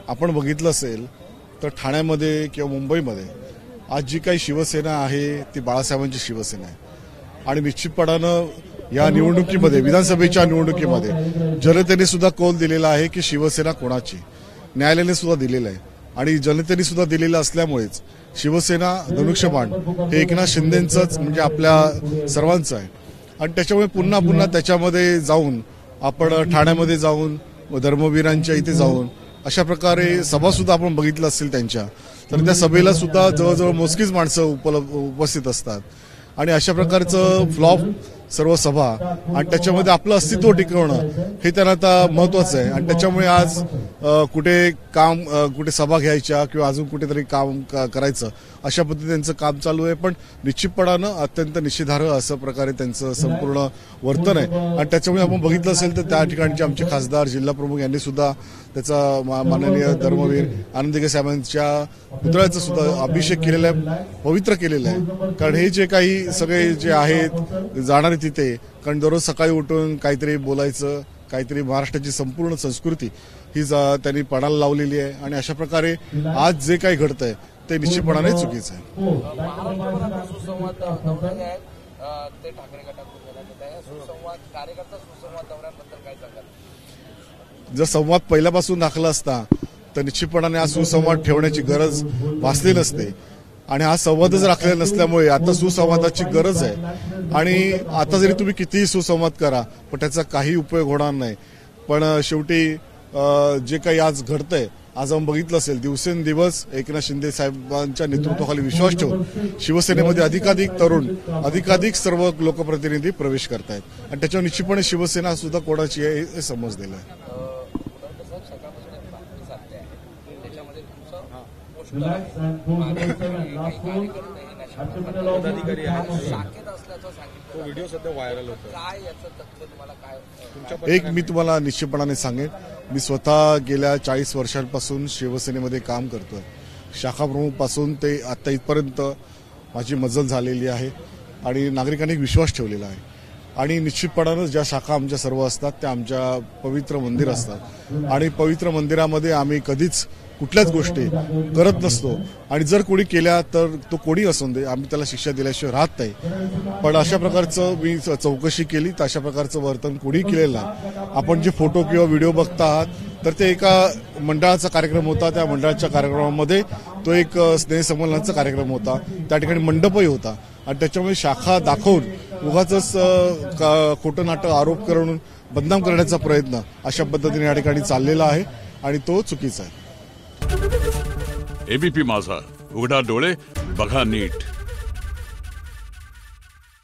आपण बघितलं असेल तर ठाण्यामध्ये किंवा मुंबईमध्ये आज जी काही शिवसेना आहे ती बाळासाहेबांची शिवसेना आहे आणि निश्चितपणानं या निवडणुकीमध्ये विधानसभेच्या निवडणुकीमध्ये जनतेने सुद्धा कौल दिलेला आहे की शिवसेना कोणाची, न्यायालयाने सुद्धा दिलेला आहे आणि जनतेने सुद्धा दिलेलं असल्यामुळेच शिवसेना धनुष्यबाण हे एकनाथ शिंदेंचंच म्हणजे आपल्या सर्वांचं आहे आणि त्याच्यामुळे पुन्हा पुन्हा त्याच्यामध्ये जाऊन आपण ठाण्यामध्ये जाऊन धर्मवीरांच्या इथे जाऊन अशा प्रकारे सभा सुद्धा आपण बघितलं असेल त्यांच्या, तर त्या सभेला सुद्धा जवळजवळ मोजकीच माणसं उपस्थित असतात आणि अशा प्रकारचं फ्लॉप सर्व सभा आणि त्याच्यामध्ये आपलं अस्तित्व टिकवणं हे त्यांना आता महत्वाचं आहे आणि त्याच्यामुळे आज कुठे सभा घ्यायच्या किंवा अजून कुठेतरी काम करायचं अशा पद्धतीचं काम चालू आहे, पण निश्चितपणानं अत्यंत निषेधार्ह असं प्रकारे त्यांचं संपूर्ण वर्तन आहे आणि त्याच्यामुळे आपण बघितलं असेल तर त्या ठिकाणचे आमचे खासदार जिल्हा प्रमुख यांनी सुद्धा त्याचा माननीय धर्मवीर आनंदगे साहेबांच्या पुतळ्याचा सुद्धा अभिषेक केलेला आहे, पवित्र केलेला आहे. कारण हे जे काही सगळे जे आहेत जाणारे तिथे, कारण दररोज सकाळी उठून काहीतरी बोलायचं, काहीतरी महाराष्ट्राची संपूर्ण संस्कृती ही त्यांनी पणाला लावलेली आहे आणि अशा प्रकारे आज जे काही घडतंय ते निश्चितपणाने चुकीचं आहे. जर संवाद पहिल्यापासून दाखला असता तर निश्चितपणाने हा सुसंवाद ठेवण्याची गरज भासली नसते आणि हा संवादच राखलेला नसल्यामुळे आता सुसंवादाची गरज आहे आणि आता जरी तुम्ही कितीही सुसंवाद करा पण त्याचा काही उपयोग होणार नाही. पण शेवटी जे काही आज घडतंय, आज आपण बघितलं असेल दिवसेंदिवस एकनाथ शिंदे साहेबांच्या नेतृत्वाखाली विश्वास ठेवून शिवसेनेमध्ये अधिकाधिक तरुण, अधिकाधिक सर्व लोकप्रतिनिधी प्रवेश करतायत आणि त्याच्यावर निश्चितपणे शिवसेना सुद्धा कोणाची आहे हे समजलेलं आहे. एक मी तुम्हाला निश्चितपणाने सांगेन, मी स्वतः गेल्या 40 वर्षांपासून शिवसेनेमध्ये काम करतोय. शाखा प्रमुख पासून ते आता इथपर्यंत माझी मजल झालेली आहे आणि नागरिकांनी विश्वास ठेवलेला आहे आणि निश्चितपणानं ज्या शाखा आमच्या सर्व असतात त्या आमच्या पवित्र मंदिर असतात आणि पवित्र मंदिरामध्ये आम्ही कधीच कुठल्याच गोष्टी करत नसतो आणि जर कोणी केल्या तर तो कोणी असून दे आम्ही त्याला शिक्षा दिल्याशिवाय राहत नाही. पण अशा प्रकारचं मी चौकशी केली तर अशा प्रकारचं वर्तन कोणी केलेलं नाही. आपण जे फोटो किंवा व्हिडिओ बघता आहात तर ते एका मंडळाचा कार्यक्रम होता, त्या मंडळाच्या कार्यक्रमामध्ये तो एक स्नेहसंमेलनाचा कार्यक्रम होता, त्या ठिकाणी मंडपही होता आणि त्याच्यामुळे शाखा दाखवून उगाचच खोटं नाटं आरोप करून बदनाम करण्याचा प्रयत्न अशा पद्धतीने या ठिकाणी चाललेला आहे आणि तो चुकीचा आहे. एबीपी माझा, उघडा डोळे बघा नीट.